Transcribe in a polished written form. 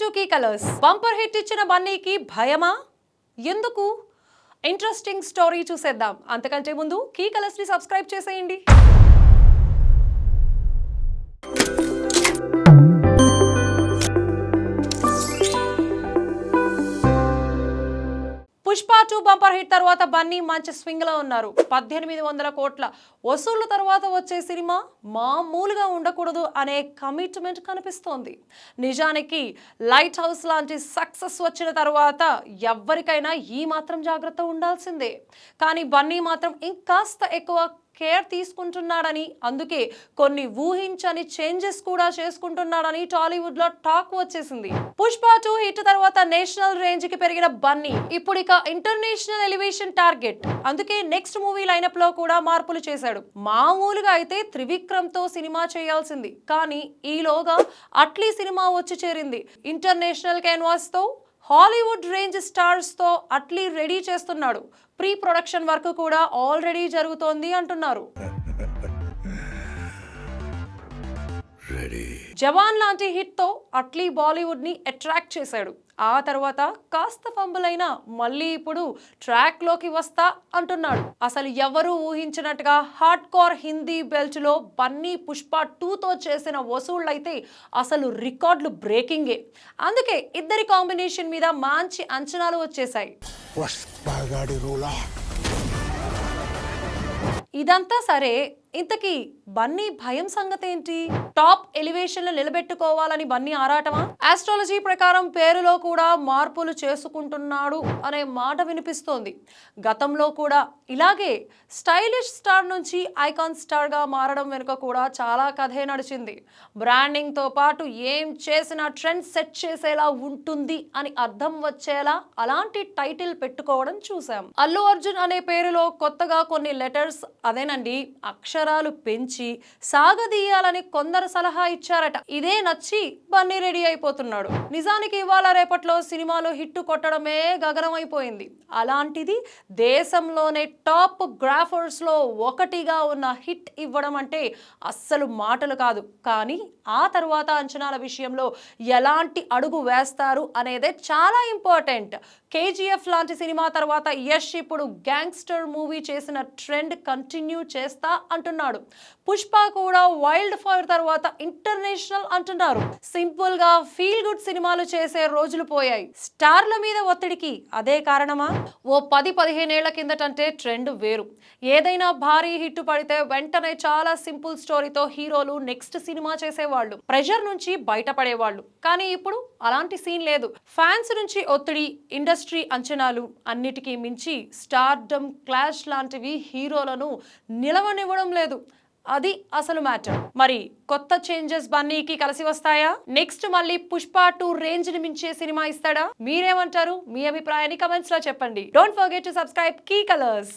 To key colours bumper hit ఇచ్చిన బన్నీకి భయమా ఎందుకు ఇంట్రెస్టింగ్ స్టోరీ చూసేద్దాం. అంతకంటే ముందు కీ కలర్స్ ని సబ్స్క్రైబ్ చేసేయండి. పుష్ప 2 బంపర్ హిట్ తర్వాత బన్నీ మంచి స్వింగ్ లో ఉన్నారు. 1800 కోట్ల వసూళ్ల తర్వాత వచ్చే సినిమా మామూలుగా ఉండకూడదు అనే కమిట్మెంట్ కనిపిస్తోంది. నిజానికి లైట్ హౌస్ లాంటి సక్సెస్ వచ్చిన తర్వాత ఎవరికైనా ఈ మాత్రం జాగ్రత్త ఉండాల్సిందే. కానీ బన్నీ మాత్రం ఇంకాస్త ఎక్కువ కేర్ తీసుకుంటున్నాడని, అందుకే కొన్ని ఊహించని చేంజెస్ కూడా చేసుకుంటున్నాడని టాలీవుడ్ లో టాక్ వచ్చేసింది. పుష్ప 2 హిట్ తర్వాత నేషనల్ రేంజ్ కి పెరిగిన బన్నీ ఇప్పుడు ఇక ఇంటర్నేషనల్ ఎలివేషన్ టార్గెట్. అందుకే నెక్స్ట్ మూవీ లైనప్ లో కూడా మార్పులు చేశాడు. మామూలుగా అయితే త్రివిక్రమ్ తో సినిమా చేయాల్సింది, కానీ ఈలోగా అట్లీ సినిమా వచ్చి చేరింది. ఇంటర్నేషనల్ క్యాన్వాస్ తో హాలీవుడ్ రేంజ్ స్టార్స్ తో అట్లీ రెడీ చేస్తున్నాడు. ప్రీ ప్రొడక్షన్ వర్క్ కూడా ఆల్రెడీ జరుగుతోంది అంటున్నారు. జవాన్ లాంటి హిట్ తో అట్లీ బాలీవుడ్ ని అట్రాక్ట్ చేశాడు. ఆ తర్వాత కాస్త ఫంబుల్ అయినా మళ్ళీ ఇప్పుడు ట్రాక్ లోకి వస్తా అంటున్నాడు. అసలు ఎవరు ఊహించినట్టుగా హార్డ్ కోర్ హిందీ బెల్ట్ లో బన్నీ పుష్ప 2 తో చేసిన వసూళ్లైతే అసలు రికార్డులు బ్రేకింగే. అందుకే ఇద్దరి కాంబినేషన్ మీద మంచి అంచనాలు వచ్చేసాయి. ఇదంతా సరే, ఇంతకీ బన్నీ భయం సంగతి ఏంటి? టాప్ ఎలివేషన్ లో నిలబెట్టుకోవాలని బన్నీ ఆరాటమా? ఆస్ట్రాలజీ ప్రకారం పేరులో కూడా మార్పులు చేసుకుంటున్నాడు అనే మాట వినిపిస్తోంది. గతంలో కూడా ఇలాగే స్టైలిష్ స్టార్ నుంచి ఐకాన్ స్టార్ గా మారడం వెనుక కూడా చాలా కథే నడిచింది. బ్రాండింగ్ తో పాటు ఏం చేసినా ట్రెండ్ సెట్ చేసేలా ఉంటుంది అని అర్థం వచ్చేలా అలాంటి టైటిల్ పెట్టుకోవడం చూసాం. అల్లు అర్జున్ అనే పేరులో కొత్తగా కొన్ని లెటర్స్, అదేనండి అక్షరాలు పెంచి సాగదీయాలని కొందరు సలహా ఇచ్చారట. ఇదే నచ్చి బన్నీ రెడీ అయిపోతున్నాడు. నిజానికి ఇవాళ రేపట్లో సినిమాలో హిట్ కొట్టడమే గగనమైపోయింది. అలాంటిది దేశంలోనే టాప్ గ్రాఫర్స్ లో ఒకటిగా ఉన్న హిట్ ఇవ్వడం అంటే అస్సలు మాటలు కాదు. కానీ ఆ తర్వాత అంచనాల విషయంలో ఎలాంటి అడుగు వేస్తారు అనేదే చాలా ఇంపార్టెంట్. కేజీఎఫ్ లాంటి సినిమా తర్వాత యష్ ఇప్పుడు గ్యాంగ్స్టర్ మూవీ చేసిన ట్రెండ్ కంటిన్యూ చేస్తా అంటున్నాడు. పుష్ప కూడా వైల్డ్ ఫైర్ తర్వాత ఇంటర్నేషనల్ అంటున్నారు. సింపుల్ గా ఫీల్ గుడ్ సినిమాలు చేసే రోజులు పోయాయి. స్టార్ల మీద ఒత్తిడికి అదే కారణమా? ఓ 10-15 ఏళ్ల కిందటంటే ట్రెండ్ వేరు. ఏదైనా భారీ హిట్ పడితే వెంటనే చాలా సింపుల్ స్టోరీతో హీరోలు నెక్స్ట్ సినిమా చేసేవాళ్ళు, ప్రెషర్ నుంచి బయటపడేవాళ్ళు. కానీ ఇప్పుడు అలాంటి సీన్ లేదు. ఫ్యాన్స్ నుంచి ఒత్తిడి, ఇండస్ట్రీ అంచనాలు, అన్నిటికీ మించి స్టార్డమ్ క్లాష్ లాంటివి హీరోలను నిలవనివ్వడం లేదు. అది అసలు మ్యాటర్. మరి కొత్త చేంజెస్ బన్నీకి కలిసి వస్తాయా? నెక్స్ట్ మళ్ళీ పుష్ప 2 రేంజ్ ని మించే సినిమా ఇస్తాడా? మీరేమంటారు? మీ అభిప్రాయాన్ని కమెంట్స్ లో చెప్పండి. Don't forget to subscribe key colours.